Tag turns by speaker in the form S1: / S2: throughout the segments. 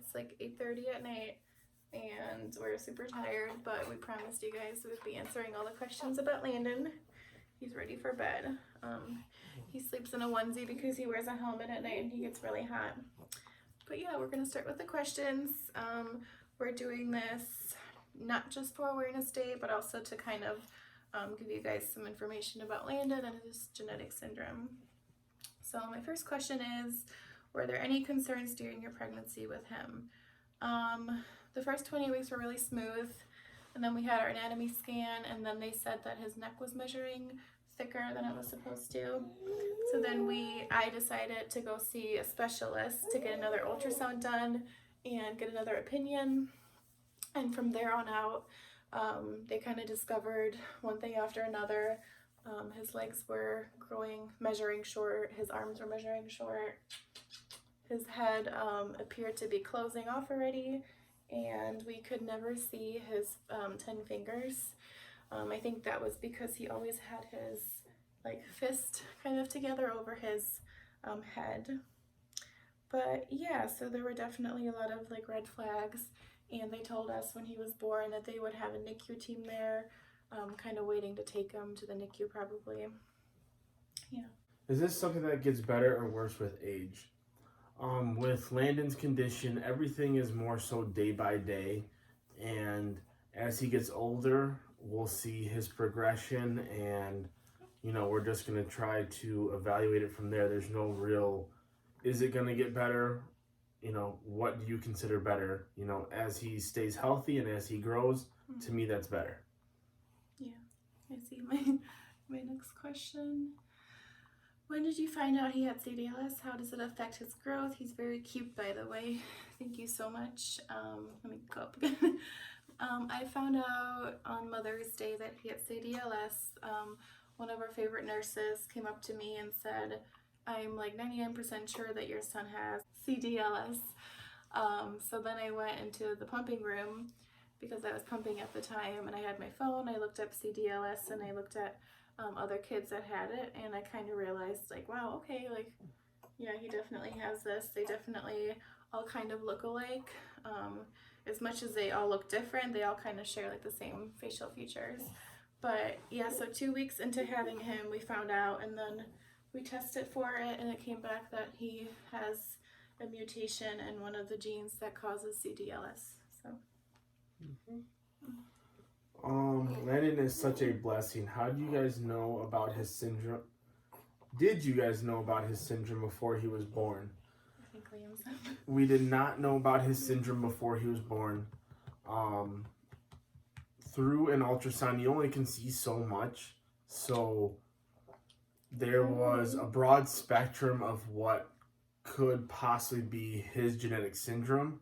S1: It's like 8:30 at night and we're super tired, but we promised you guys we'd be answering all the questions about Landon. He's ready for bed. He sleeps in a onesie because he wears a helmet at night and he gets really hot. But yeah, we're gonna start with the questions. We're doing this not just for Awareness Day, but also to kind of give you guys some information about Landon and his genetic syndrome. So my first question is, were there any concerns during your pregnancy with him? The first 20 weeks were really smooth, and then we had our anatomy scan, and then they said that his neck was measuring thicker than it was supposed to. So then I decided to go see a specialist to get another ultrasound done and get another opinion. And from there on out, they kind of discovered one thing after another. His legs were measuring short, his arms were measuring short, his head appeared to be closing off already, and we could never see his 10 fingers. I think that was because he always had his fist kind of together over his head. But yeah, so there were definitely a lot of red flags, and they told us when he was born that they would have a NICU team there, kind of waiting to take him to the NICU probably. Yeah.
S2: Is this something that gets better or worse with age? With Landon's condition, everything is more so day by day, and as he gets older, we'll see his progression, and we're just going to try to evaluate it from there. There's no real, is it going to get better? What do you consider better? As he stays healthy and as he grows, to me, that's better.
S1: Yeah, I see. My next question. When did you find out he had CdLS? How does it affect his growth? He's very cute, by the way. Thank you so much. Let me go up again. I found out on Mother's Day that he had CdLS. One of our favorite nurses came up to me and said, I'm 99% sure that your son has CdLS. So then I went into the pumping room because I was pumping at the time, and I had my phone. I looked up CdLS and I looked at other kids that had it, and I kind of realized wow, okay, yeah, he definitely has this. They definitely all kind of look alike. As much as they all look different, they all kind of share the same facial features. But yeah, so 2 weeks into having him, we found out, and then we tested for it, and it came back that he has a mutation in one of the genes that causes CdLS. So.
S2: Landon is such a blessing. How do you guys know about his syndrome? Did you guys know about his syndrome before he was born?
S1: I think Liam's.
S2: We did not know about his syndrome before he was born. Through an ultrasound, you only can see so much. So there was a broad spectrum of what could possibly be his genetic syndrome.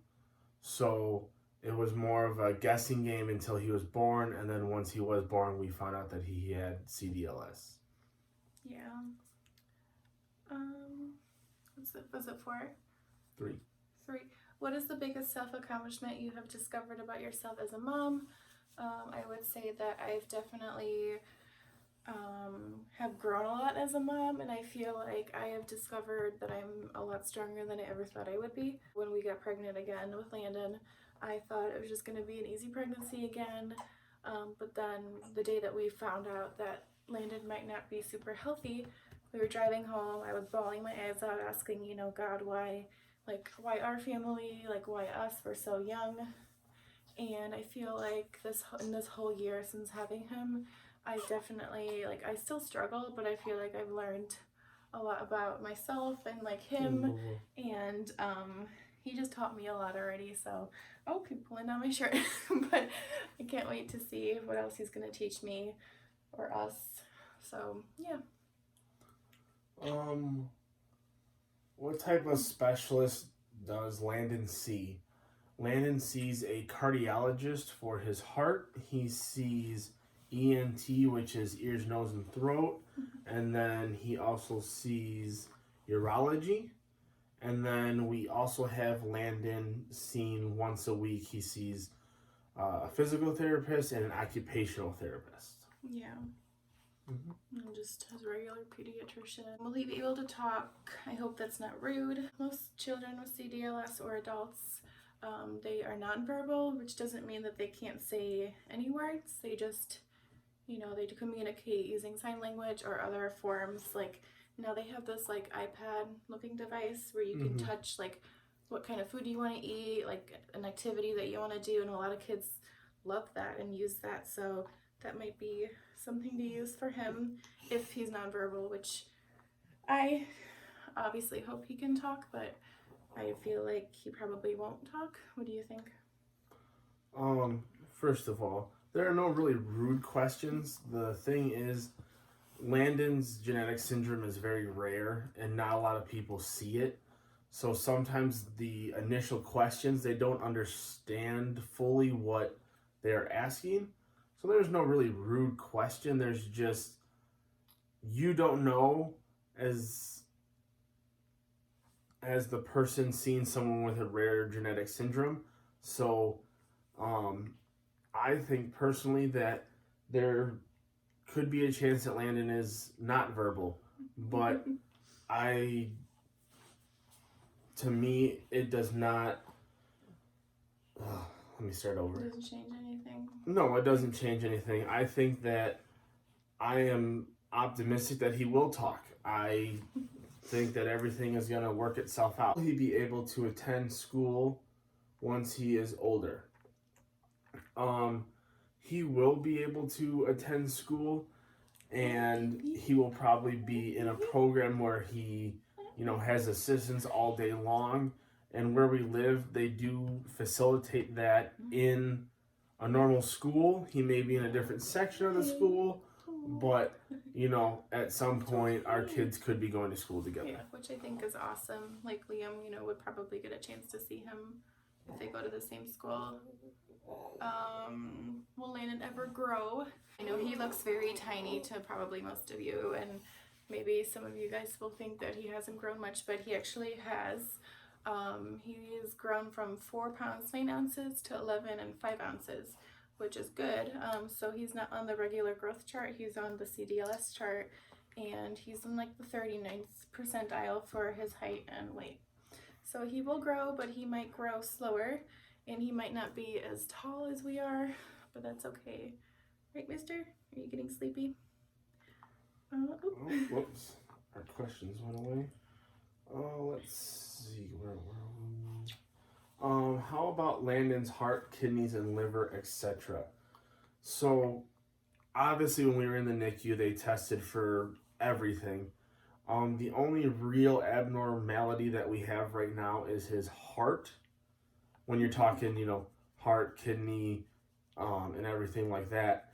S2: So it was more of a guessing game until he was born, and then once he was born, we found out that he had CdLS.
S1: Yeah. Was it 4?
S2: 3.
S1: 3. What is the biggest self-accomplishment you have discovered about yourself as a mom? I would say that I've definitely have grown a lot as a mom, and I feel like I have discovered that I'm a lot stronger than I ever thought I would be. When we got pregnant again with Landon, I thought it was just going to be an easy pregnancy again, but then the day that we found out that Landon might not be super healthy, we were driving home. I was bawling my eyes out, asking, God, why our family, why us? We're so young. And I feel like in this whole year since having him, I definitely, I still struggle, but I feel like I've learned a lot about myself and him, and he just taught me a lot already. So I'll keep pulling down my shirt, but I can't wait to see what else he's gonna teach me or us. So yeah.
S2: What type of specialist does Landon see? Landon sees a cardiologist for his heart. He sees ENT, which is ears, nose, and throat. And then he also sees urology. And then we also have Landon seen once a week. He sees a physical therapist and an occupational therapist.
S1: Yeah. And just his regular pediatrician. Will he be able to talk? I hope that's not rude. Most children with CdLS or adults They are nonverbal, which doesn't mean that they can't say any words. They just, they communicate using sign language or other forms. Like now they have this like iPad looking device where you can touch like what kind of food you want to eat, like an activity that you want to do, and a lot of kids love that and use that. So that might be something to use for him if he's nonverbal, which I obviously hope he can talk, but I feel like he probably won't talk. What do you think?
S2: First of all, there are no really rude questions. The thing is, Landon's genetic syndrome is very rare and not a lot of people see it. So sometimes the initial questions, they don't understand fully what they're asking. So there's no really rude question. There's just, you don't know as the person seeing someone with a rare genetic syndrome. So I think personally that there could be a chance that Landon is not verbal, but to me, it does not. Let me start over.
S1: It doesn't change anything.
S2: No, it doesn't change anything. I think that I am optimistic that he will talk. I think that everything is going to work itself out. Will he be able to attend school once he is older? He will be able to attend school, and he will probably be in a program where he has assistance all day long. And where we live, they do facilitate that in a normal school. He may be in a different section of the school, but at some point our kids could be going to school together.
S1: Yeah, which I think is awesome. Like Liam, would probably get a chance to see him if they go to the same school. Will Landon ever grow? I know he looks very tiny to probably most of you, and maybe some of you guys will think that he hasn't grown much, but he actually has. He has grown from 4 pounds 9 ounces to 11 and 5 ounces, which is good. So he's not on the regular growth chart, he's on the CdLS chart, and he's in like the 39th percentile for his height and weight. So he will grow, but he might grow slower, and he might not be as tall as we are, but that's okay. Right, mister? Are you getting sleepy?
S2: Oh, whoops. Our questions went away. Let's see. Where were we? How about Landon's heart, kidneys, and liver, etc.? So, obviously when we were in the NICU, they tested for everything. The only real abnormality that we have right now is his heart. When you're talking, heart, kidney, and everything like that.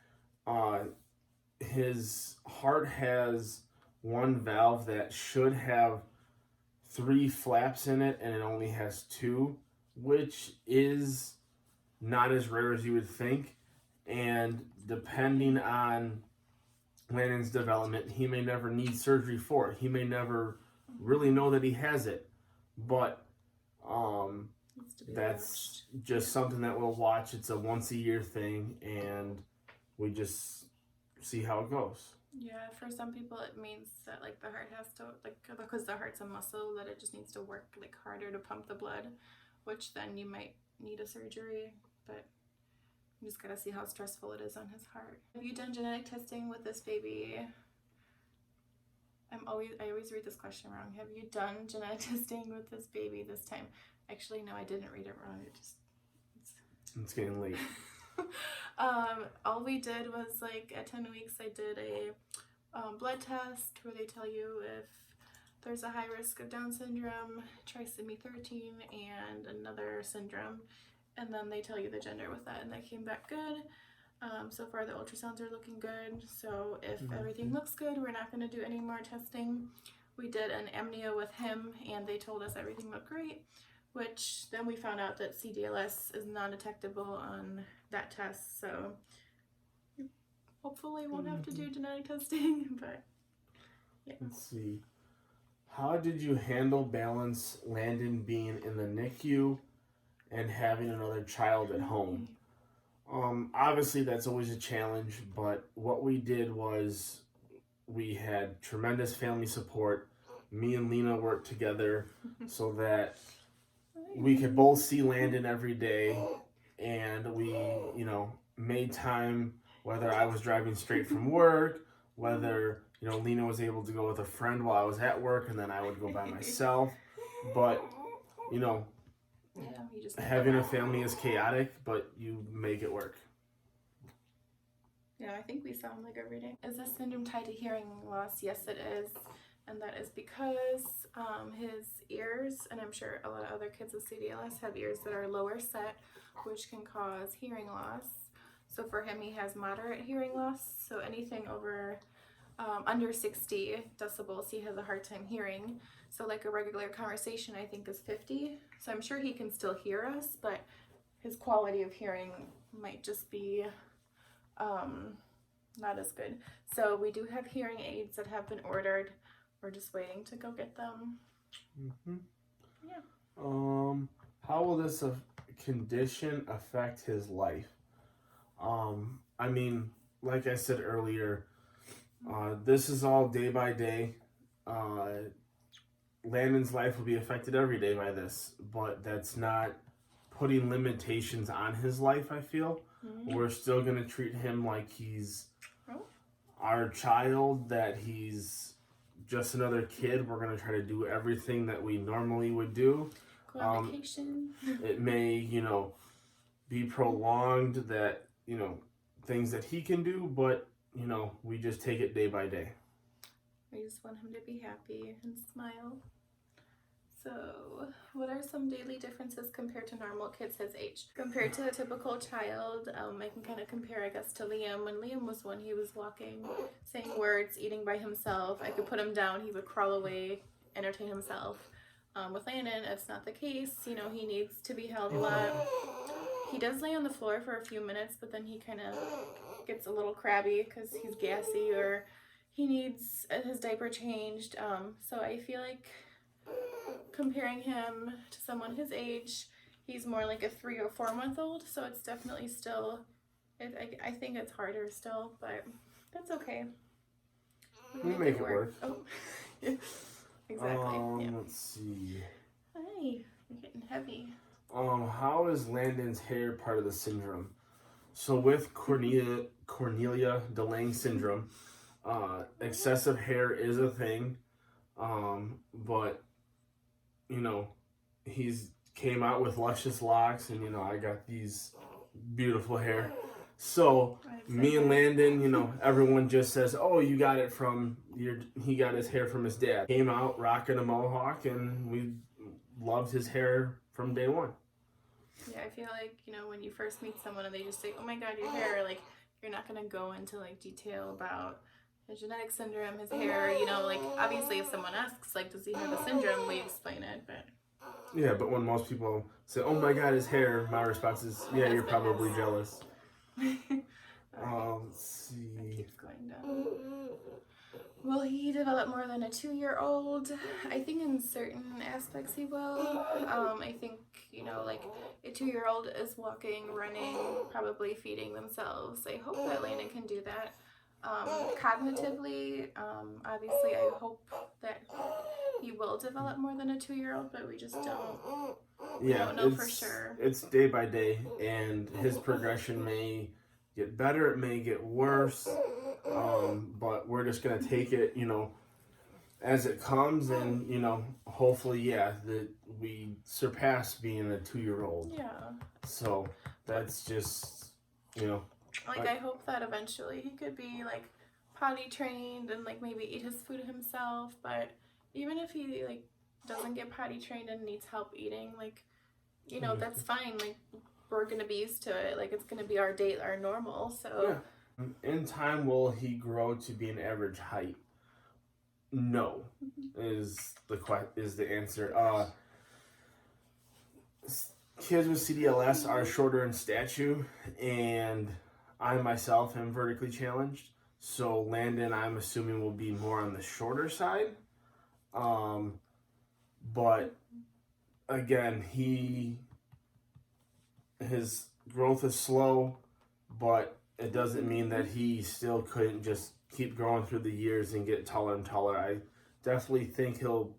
S2: His heart has one valve that should have 3 flaps in it, and it only has 2, which is not as rare as you would think. And depending on Landon's development, he may never need surgery for it. He may never really know that he has it, but that's just something that we'll watch. It's a once-a-year thing, and we just see how it goes.
S1: Yeah, for some people it means that like the heart has to, like, because the heart's a muscle, that it just needs to work like harder to pump the blood, which then you might need a surgery, but you just gotta see how stressful it is on his heart. Have you done genetic testing with this baby? I always read this question wrong. Have you done genetic testing with this baby this time? Actually, no, I didn't read it wrong.
S2: It's getting late.
S1: All we did was like at 10 weeks I did a blood test where they tell you if there's a high risk of Down syndrome, trisomy 13, and another syndrome, and then they tell you the gender with that, and that came back good. So far the ultrasounds are looking good, so if everything looks good, we're not going to do any more testing. We did an amnio with him and they told us everything looked great, which then we found out that CdLS is non-detectable on that test, so hopefully won't have to do genetic testing, but yeah.
S2: Let's see. How did you handle balance Landon being in the NICU and having another child at home? Obviously that's always a challenge, but what we did was we had tremendous family support. Me and Lena worked together so that we could both see Landon every day, and we, made time, whether I was driving straight from work, whether, Lena was able to go with a friend while I was at work, and then I would go by myself. But,
S1: Yeah, you just
S2: having a family is chaotic, but you make it work.
S1: Yeah, I think we sound like every day. Is this syndrome tied to hearing loss? Yes, it is. And that is because his ears, and I'm sure a lot of other kids with CdLS have ears that are lower set, which can cause hearing loss. So for him, he has moderate hearing loss. So anything over under 60 decibels, he has a hard time hearing. So like a regular conversation, I think, is 50. So I'm sure he can still hear us, but his quality of hearing might just be not as good. So we do have hearing aids that have been ordered. We're just waiting to go get them.
S2: Mm-hmm.
S1: Yeah.
S2: How will this condition affect his life? I mean, like I said earlier, this is all day by day. Landon's life will be affected every day by this, but that's not putting limitations on his life, I feel. Mm-hmm. We're still going to treat him like he's our child, that he's just another kid. We're going to try to do everything that we normally would do.
S1: Go on vacation.
S2: It may, be prolonged, that, things that he can do, but, we just take it day by day.
S1: We just want him to be happy and smile. So, what are some daily differences compared to normal kids his age? Compared to a typical child, I can kind of compare, I guess, to Liam. When Liam was one, he was walking, saying words, eating by himself. I could put him down, he would crawl away, entertain himself. With Landon, it's not the case. He needs to be held a lot. He does lay on the floor for a few minutes, but then he kind of gets a little crabby because he's gassy, or he needs his diaper changed. So I feel like comparing him to someone his age, he's more like a 3 or 4 month old. So it's definitely still, I think it's harder still, but that's okay.
S2: We make it work.
S1: Oh, exactly. Yeah.
S2: Let's see.
S1: Hi, you're getting heavy.
S2: How is Landon's hair part of the syndrome? So with Cornelia de Lange syndrome, excessive hair is a thing, but he's came out with luscious locks, and I got these beautiful hair. So me and Landon, everyone just says, "Oh, you got it from he got his hair from his dad." Came out rocking a mohawk, and we loved his hair from day one.
S1: Yeah, I feel like, when you first meet someone and they just say, "Oh my God, your hair," like, you're not going to go into, detail about his genetic syndrome, his hair, obviously if someone asks, does he have a syndrome, we explain it, but...
S2: Yeah, but when most people say, "Oh my God, his hair," my response is, "Yeah, you're probably jealous." Let's see.
S1: It keeps going down. Will he develop more than a 2-year-old? I think in certain aspects he will. I think, a 2-year-old is walking, running, probably feeding themselves. I hope that Landon can do that. Cognitively, obviously I hope that he will develop more than a 2-year-old, but we just don't. We don't know for sure.
S2: It's day by day, and his progression may get better, it may get worse, but we're just gonna take it, as it comes, and hopefully, that we surpass being a 2-year-old.
S1: Yeah.
S2: So that's just,
S1: I hope that eventually he could be potty trained and maybe eat his food himself. But even if he doesn't get potty trained and needs help eating, that's fine. We're gonna be used to it. It's gonna be our normal. So
S2: yeah. In time, will he grow to be an average height? No, is the answer. Kids with CdLS are shorter in stature, and I myself am vertically challenged. So Landon, I'm assuming, will be more on the shorter side. But again, his growth is slow, but it doesn't mean that he still couldn't just keep growing through the years and get taller and taller. I definitely think he'll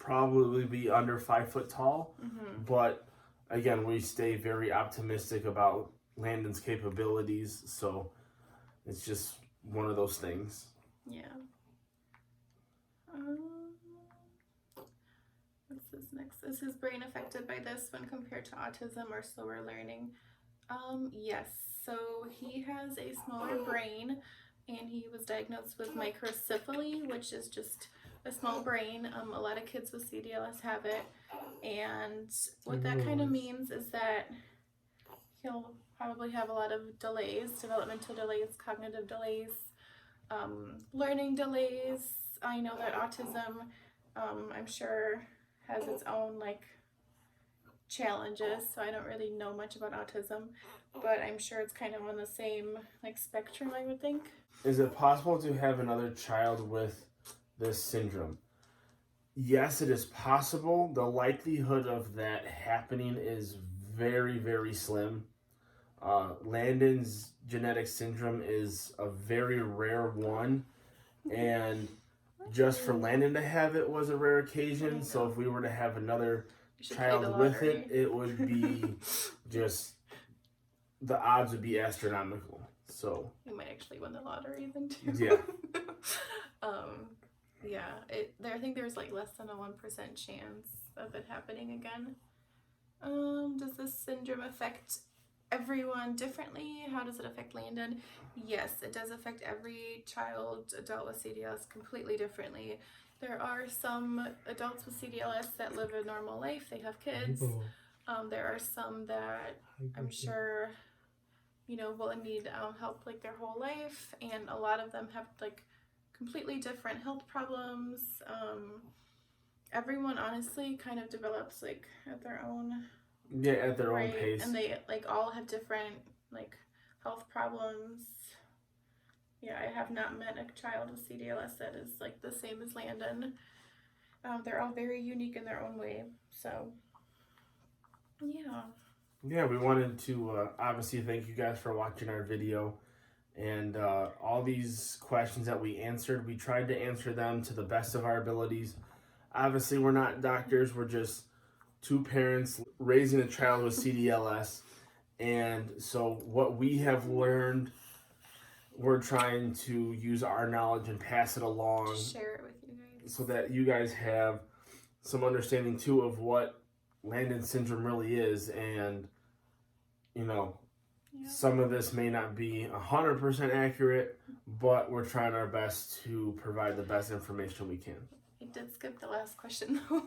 S2: probably be under 5 foot tall.
S1: Mm-hmm.
S2: But again, we stay very optimistic about Landon's capabilities. So it's just one of those things.
S1: Yeah. What's this next? Is his brain affected by this when compared to autism or slower learning? Yes. So he has a smaller brain, and he was diagnosed with microcephaly, which is just a small brain. A lot of kids with CdLS have it, and what that kind of means is that he'll probably have a lot of delays, developmental delays, cognitive delays, learning delays. I know that autism, I'm sure, has its own like challenges, so I don't really know much about autism, but I'm sure it's kind of on the same like spectrum, I would think.
S2: Is it possible to have another child with this syndrome? Yes, it is possible. The likelihood of that happening is very, very slim. Landon's genetic syndrome is a very rare one, and just for Landon to have it was a rare occasion. So if we were to have another child with it, it would be just, the odds would be astronomical. So
S1: you might actually win the lottery then too.
S2: Yeah.
S1: I think there's like less than a 1% chance of it happening again. Does this syndrome affect everyone differently? How does it affect Landon? Yes, it does affect every child, adult with CdLS completely differently. There are some adults with CdLS that live a normal life. They have kids. There are some that I'm sure, will need help like their whole life, and a lot of them have like completely different health problems. Everyone honestly kind of develops like at their own
S2: own pace,
S1: and they like all have different like health problems. Yeah, I have not met a child with CdLS that is like the same as Landon. They're all very unique in their own way. So
S2: yeah, we wanted to obviously thank you guys for watching our video, and all these questions that we answered, we tried to answer them to the best of our abilities. Obviously, we're not doctors. We're just two parents raising a child with CdLS, and so what we have learned, we're trying to use our knowledge and pass it along,
S1: share it with you guys,
S2: so that you guys have some understanding too of what Landon syndrome really is. And some of this may not be 100% accurate, but we're trying our best to provide the best information we can.
S1: I did skip the last question though.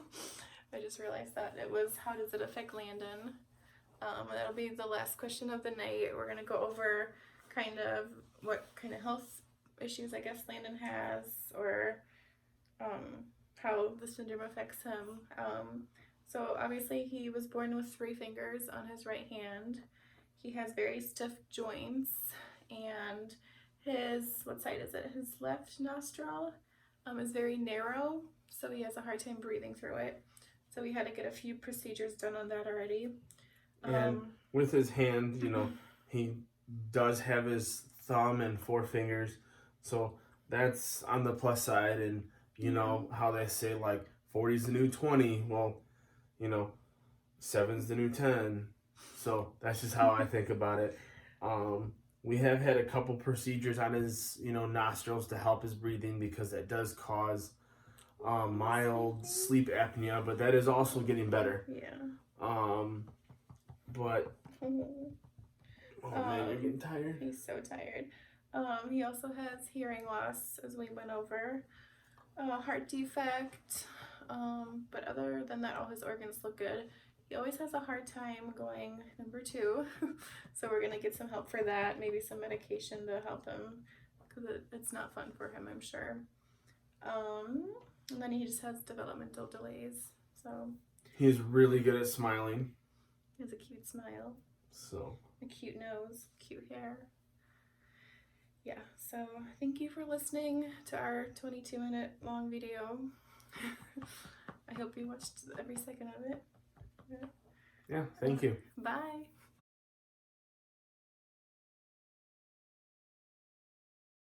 S1: I just realized that it was, how does it affect Landon? That'll be the last question of the night. We're gonna go over kind of what kind of health issues I guess Landon has, or how the syndrome affects him. So obviously he was born with 3 fingers on his right hand. He has very stiff joints, and his, what side is it? His left nostril is very narrow, so he has a hard time breathing through it. So we had to get a few procedures done on that already.
S2: And with his hand, he does have his thumb and 4 fingers, so that's on the plus side. And how they say like 40's the new 20, well, 7's the new 10. So that's just how I think about it. We have had a couple procedures on his, nostrils to help his breathing, because that does cause mild sleep apnea, but that is also getting better.
S1: Yeah.
S2: But man, you're getting tired.
S1: He's so tired. He also has hearing loss, as we went over, heart defect, but other than that, all his organs look good. He always has a hard time going number 2, so we're gonna get some help for that, maybe some medication to help him, because it's not fun for him, I'm sure. And then he just has developmental delays, so.
S2: He's really good at smiling.
S1: He has a cute smile.
S2: So.
S1: A cute nose, cute hair. Yeah, so thank you for listening to our 22-minute long video. I hope you watched every second of it.
S2: Yeah, thank you.
S1: Bye.